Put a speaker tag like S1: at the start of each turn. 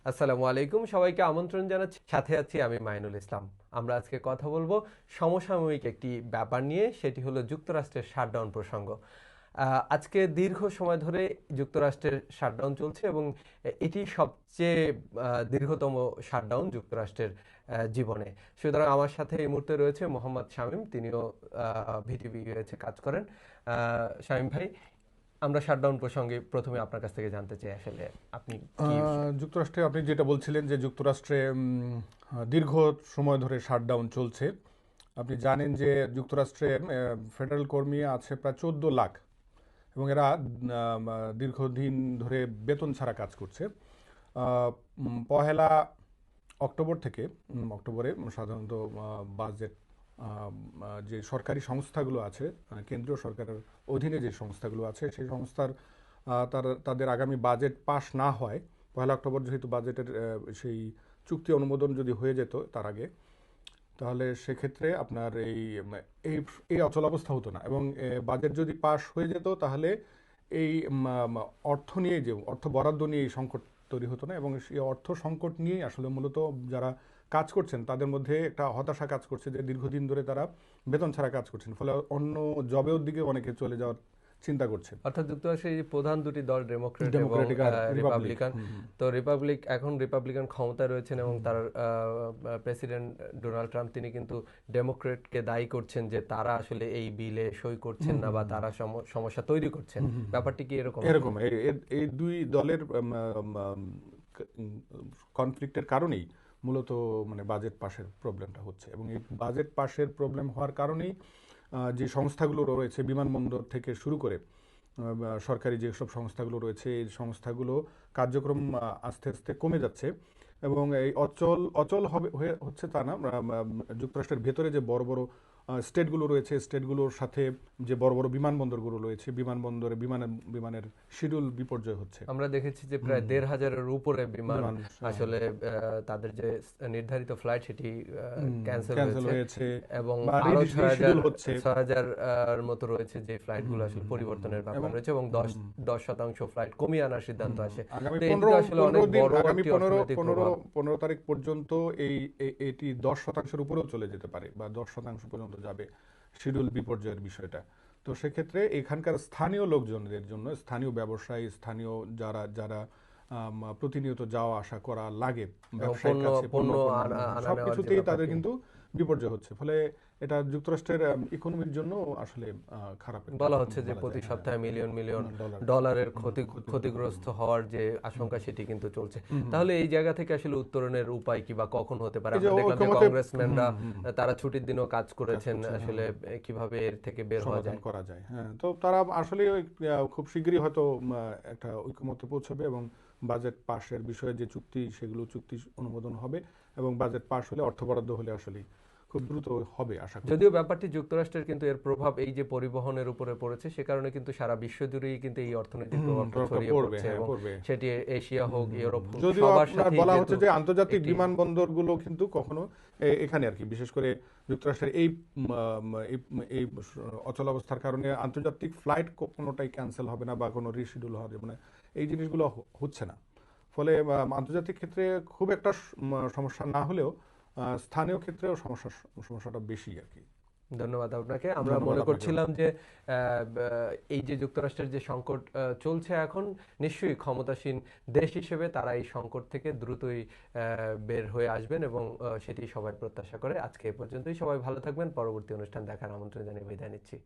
S1: আসসালামু আলাইকুম, সবাইকে আমন্ত্রণ জানাচ্ছি। সাথে আছি আমি মাইনুল ইসলাম। আমরা আজকে কথা বলবো সমসাময়িক একটি ব্যাপার নিয়ে, সেটি হলো যুক্তরাষ্ট্রের শাটডাউন প্রসঙ্গ। আজকে দীর্ঘ সময় ধরে যুক্তরাষ্ট্রের শাটডাউন চলছে এবং এটি সবচেয়ে দীর্ঘতম শাটডাউন যুক্তরাষ্ট্রের জীবনে। সুতরাং আমার সাথে এই মুহূর্তে রয়েছে মোহাম্মদ শামীম, তিনিও ভিটিবিইউএইচে কাজ করেন। শামীম ভাই, আমরা শাটডাউন প্রসঙ্গে প্রথমে আপনার কাছ থেকে জানতে চাই, আসলে আপনি কি।
S2: যুক্তরাষ্ট্রে আপনি যেটা বলছিলেন যে যুক্তরাষ্ট্রে দীর্ঘ সময় ধরে শাটডাউন চলছে। আপনি জানেন যে যুক্তরাষ্ট্রে ফেডারেল কর্মী আছে প্রায় 14 লাখ, এবং এরা দীর্ঘদিন ধরে বেতন ছাড়া কাজ করছে। পহেলা অক্টোবর থেকে অক্টোবরে সাধারণত বাজেট, যে সরকারি সংস্থাগুলো আছে, কেন্দ্রীয় সরকারের অধীনে যে সংস্থাগুলো আছে সেই সংস্থার তাদের আগামী বাজেট পাশ না হয়, পহেলা অক্টোবর যেহেতু বাজেটের সেই চুক্তি অনুমোদন যদি হয়ে যেত তার আগে, তাহলে সেক্ষেত্রে আপনার এই এই অচলাবস্থা হতো না। এবং বাজেট যদি পাশ হয়ে যেত তাহলে এই অর্থ নিয়ে, যে অর্থ বরাদ্দ নিয়ে এই সংকট তৈরি হতো না। এবং সেই অর্থ সংকট নিয়েই আসলে মূলত যারা কাজ করছেন তাদের মধ্যে একটা হতাশা কাজ করছে, যে দীর্ঘদিন ধরে তারা বেতন ছাড়া কাজ করছেন, ফলে অন্য জবের দিকে অনেকে চলে যাওয়ার চিন্তা করছেন।
S1: অর্থাৎ যুক্তরাষ্ট্রের যে প্রধান দুটি দল, ডেমোক্রেট এবং
S2: ডেমোক্রেটিক আর রিপাবলিক।
S1: রিপাবলিকান, তো রিপাবলিকান ক্ষমতায় রয়েছেন এবং তার প্রেসিডেন্ট ডোনাল্ড ট্রাম্প তিনি কিন্তু ডেমোক্রেটকে দায়ী করছেন যে তারা আসলে এই বিলে সই করছেন না বা তারা সমস্যা তৈরি করছেন। ব্যাপারটি কি এরকম?
S2: এরকম এই দুই দলের কনফ্লিক্টের কারণেই মূলত মানে বাজেট পাশের প্রবলেমটা হচ্ছে। এবং এই বাজেট পাশের প্রবলেম হওয়ার কারণেই যে সংস্থাগুলো রয়েছে, বিমানবন্দর থেকে শুরু করে সরকারি যেসব সংস্থাগুলো রয়েছে, এই সংস্থাগুলো কার্যক্রম আস্তে আস্তে কমে যাচ্ছে। এবং এই অচল অচল হবে হচ্ছে তা না, যুক্তরাষ্ট্রের ভেতরে যে বড় বড় স্টেটগুলো রয়েছে, স্টেটগুলোর সাথে যে বড় বড় বিমানবন্দরগুলো রয়েছে, বিমানবন্দরে বিমানের শিডিউল বিপর্যয় হচ্ছে।
S1: আমরা দেখেছি যে প্রায় ১,৫০০-এর উপরে বিমান আসলে তাদের যে নির্ধারিত ফ্লাইট সেটি ক্যান্সেল হয়েছে এবং আরো ৬,০০০ এর মতো রয়েছে যে ফ্লাইটগুলো আসলে পরিবর্তনের ব্যাপার রয়েছে এবং ১০% ফ্লাইট কমিয়ে আনার সিদ্ধান্ত আসে।
S2: আগামী
S1: তো এটি আসলে অনেক বড় একটি অর্থনৈতিক প্রভাব।
S2: 15 তারিখ পর্যন্ত এটি 10%-এর উপরেও চলে যেতে পারে, বা 10% পর্যন্ত যাবে শিডিউল বিপর্যয়ের বিষয়টা। তো সেক্ষেত্রে এখানকার স্থানীয় লোকজনদের জন্য, স্থানীয় ব্যবসায়ী, স্থানীয় যারা যারা প্রতিনিয়ত যাওয়া আসা করা লাগে ব্যবসায়ীর কাছে, সবকিছুতেই তাদের কিন্তু বিপর্যয় হচ্ছে। ফলে এটা যুক্তরাষ্ট্রের ইকোনমির জন্য আসলে খারাপ
S1: বলা হচ্ছে যে প্রতি সপ্তাহে মিলিয়ন মিলিয়ন ডলারের ক্ষতিগ্রস্ত হওয়ার যে আশঙ্কা সেটি কিন্তু চলছে। তাহলে এই জায়গা থেকে আসলে উত্তরণের উপায় কি বা কখন হতে পারে? আমরা দেখলাম যে কংগ্রেসম্যানরা তারা ছুটির দিনও কাজ করেছেন, আসলে কিভাবে এর থেকে বের হওয়া যায়
S2: করা যায়। হ্যাঁ, তো তারা আসলে খুব শীঘ্রই হয়তো একটা ঐকমত্যে পৌঁছবে, এবং বাজেট পাশের বিষয়ে যে চুক্তি, সেগুলো চুক্তি অনুমোদন হবে, এবং বাজেট পাশ হলে, অর্থ বরাদ্দ হলে আসলে খুব দ্রুত হবে আশা করি।
S1: যদিও ব্যাপারটি যুক্তরাষ্ট্রেরের কিন্তু এর প্রভাব এই যে পরিবহনের উপরে পড়েছে, সে কারণে কিন্তু সারা বিশ্ব জুড়েই কিন্তু এই অর্থনৈতিক প্রভাবটা ছড়িয়ে পড়ছে এবং সেটি এশিয়া হোক, ইউরোপ হোক,
S2: যদিও
S1: সবার
S2: আপনার
S1: সাথে
S2: বলা হচ্ছে যে আন্তর্জাতিক বিমানবন্দরগুলো কিন্তু কখনো এখানে আর কি, বিশেষ করে যুক্তরাষ্ট্রের এই অচলাবস্থার কারণে আন্তর্জাতিক ফ্লাইট কোনোটাই ক্যান্সেল হবে না বা কোনো রিশিডিউল হওয়া যাবে না, এই জিনিসগুলো হচ্ছে না। ফলে আন্তর্জাতিক ক্ষেত্রে খুব একটা সমস্যা না হলেও স্থানীয় ক্ষেত্রেও সমস্যাটা বেশি আর কি।
S1: ধন্যবাদ আপনাকে। আমরা মনে করছিলাম যে এই যে যুক্তরাষ্ট্রের যে সংকট চলছে এখন, নিশ্চয়ই ক্ষমতাসীন দেশ হিসেবে তারা এই সংকট থেকে দ্রুতই বের হয়ে আসবেন এবং সেটি সবাই প্রত্যাশা করে। আজকে এ পর্যন্তই। সবাই ভালো থাকবেন। পরবর্তী অনুষ্ঠান দেখার আমন্ত্রণ জানিয়ে বিদায় নিচ্ছি।